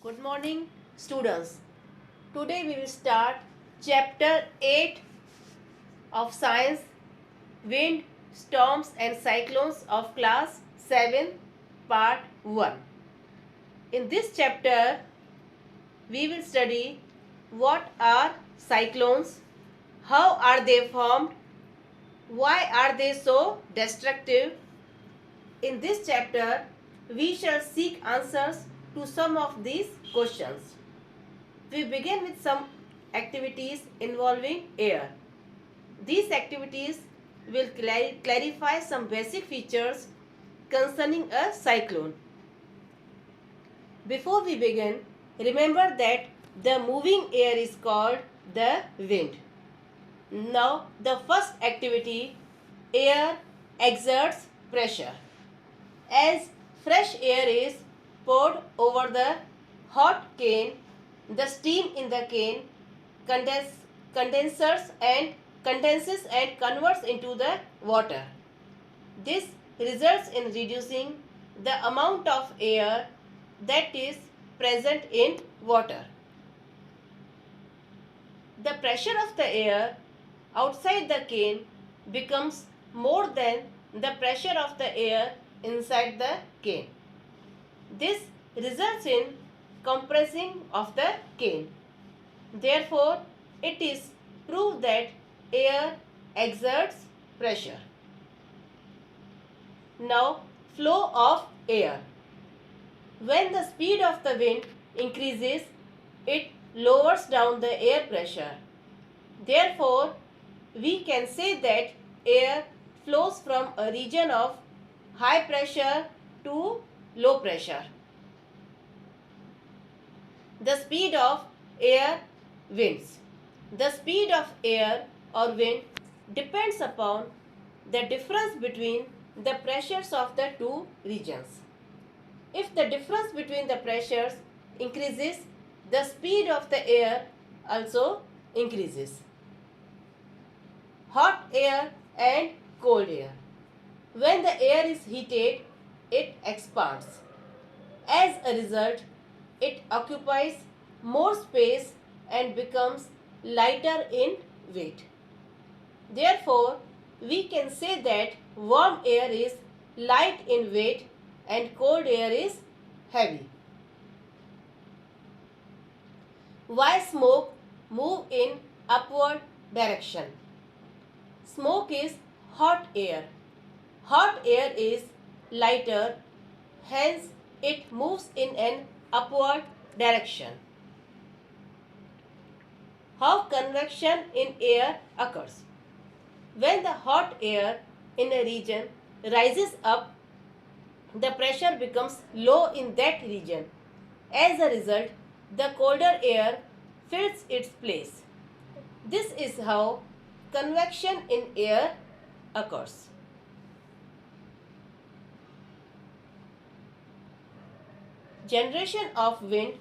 Good morning, students. Today we will start chapter 8 of science, wind, storms and cyclones of class 7, part 1. In this chapter, we will study what are cyclones, how are they formed, why are they so destructive. In this chapter, we shall seek answers to some of these questions. We begin with some activities involving air. These activities will clarify some basic features concerning a cyclone. Before we begin, remember that the moving air is called the wind. Now, the first activity, air exerts pressure. As fresh air is poured over the hot cane, the steam in the cane condenses and converts into the water. This results in reducing the amount of air that is present in water. The pressure of the air outside the cane becomes more than the pressure of the air inside the cane. This results in compressing of the cane. Therefore, it is proved that air exerts pressure. Now, flow of air. When the speed of the wind increases, it lowers down the air pressure. Therefore, we can say that air flows from a region of high pressure to low pressure. The speed of air winds. The speed of air or wind depends upon the difference between the pressures of the two regions. If the difference between the pressures increases, the speed of the air also increases. Hot air and cold air. When the air is heated, it expands. As a result, it occupies more space and becomes lighter in weight. Therefore, we can say that warm air is light in weight and cold air is heavy. Why smoke move in upward direction? Smoke is hot air. Hot air is lighter, hence it moves in an upward direction. How convection in air occurs? When the hot air in a region rises up, the pressure becomes low in that region. As a result, the colder air fills its place. This is how convection in air occurs. Generation of wind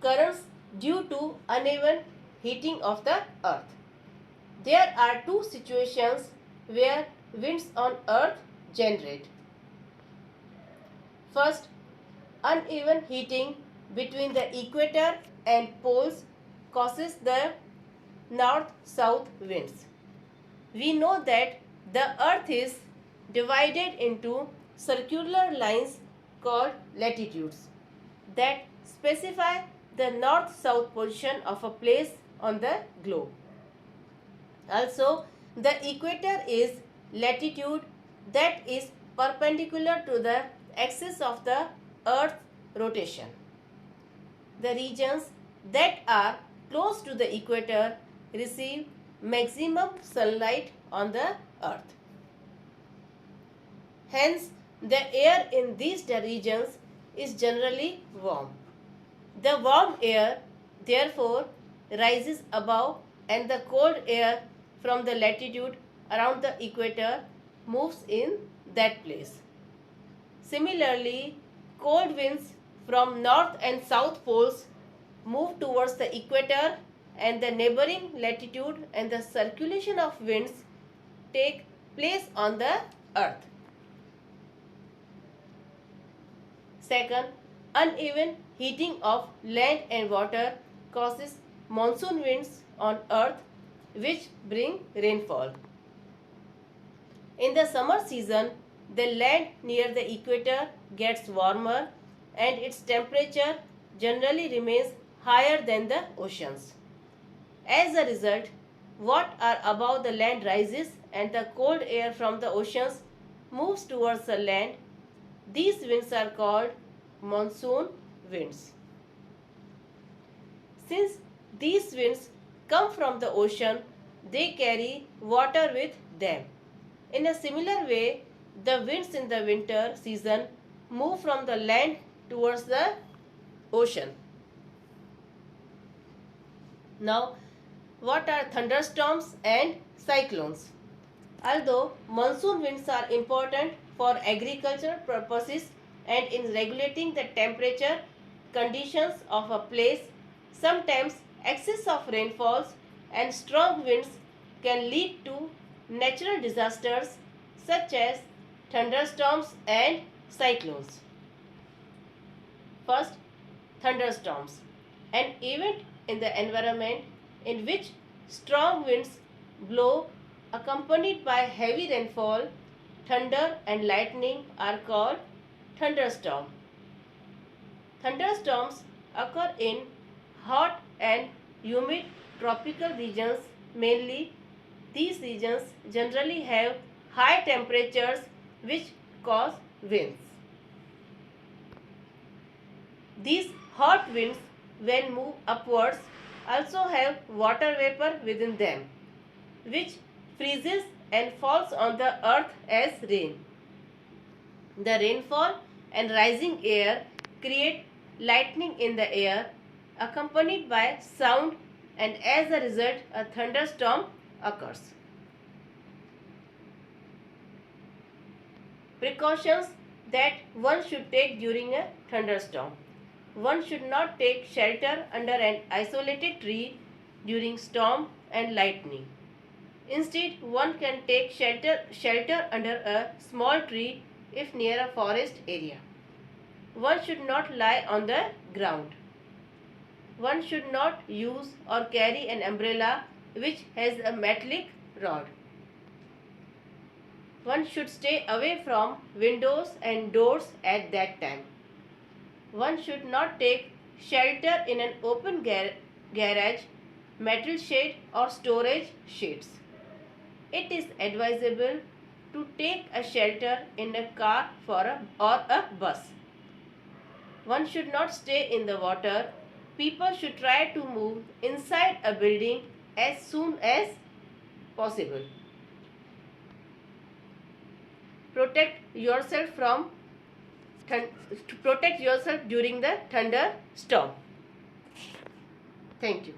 currents due to uneven heating of the earth. There are two situations where winds on earth generate. First, uneven heating between the equator and poles causes the north-south winds. We know that the earth is divided into circular lines called latitudes that specify the north-south position of a place on the globe. Also, the equator is latitude that is perpendicular to the axis of the earth's rotation. The regions that are close to the equator receive maximum sunlight on the earth. Hence, the air in these regions is generally warm. The warm air therefore rises above and the cold air from the latitude around the equator moves in that place. Similarly, cold winds from north and south poles move towards the equator and the neighboring latitude, and the circulation of winds take place on the earth. Second, uneven heating of land and water causes monsoon winds on earth which bring rainfall. In the summer season, the land near the equator gets warmer and its temperature generally remains higher than the oceans. As a result, what are above the land rises and the cold air from the oceans moves towards the land. These winds are called monsoon winds. Since these winds come from the ocean, they carry water with them. In a similar way, the winds in the winter season move from the land towards the ocean. Now, what are thunderstorms and cyclones? Although monsoon winds are important for agricultural purposes and in regulating the temperature conditions of a place, sometimes excess of rainfalls and strong winds can lead to natural disasters such as thunderstorms and cyclones. First, thunderstorms, an event in the environment in which strong winds blow accompanied by heavy rainfall, thunder and lightning are called thunderstorm. Thunderstorms occur in hot and humid tropical regions mainly. These regions generally have high temperatures which cause winds. These hot winds, when move upwards, also have water vapor within them, which freezes and falls on the earth as rain. The rainfall and rising air create lightning in the air accompanied by sound, and as a result a thunderstorm occurs. Precautions that one should take during a thunderstorm. One should not take shelter under an isolated tree during storm and lightning. Instead, one can take shelter under a small tree if near a forest area. One should not lie on the ground. One should not use or carry an umbrella which has a metallic rod. One should stay away from windows and doors at that time. One should not take shelter in an open garage, metal shed or storage sheds. It is advisable to take a shelter in a car or a bus. One should not stay in the water. People should try to move inside a building as soon as possible. Protect yourself during the thunderstorm. Thank you.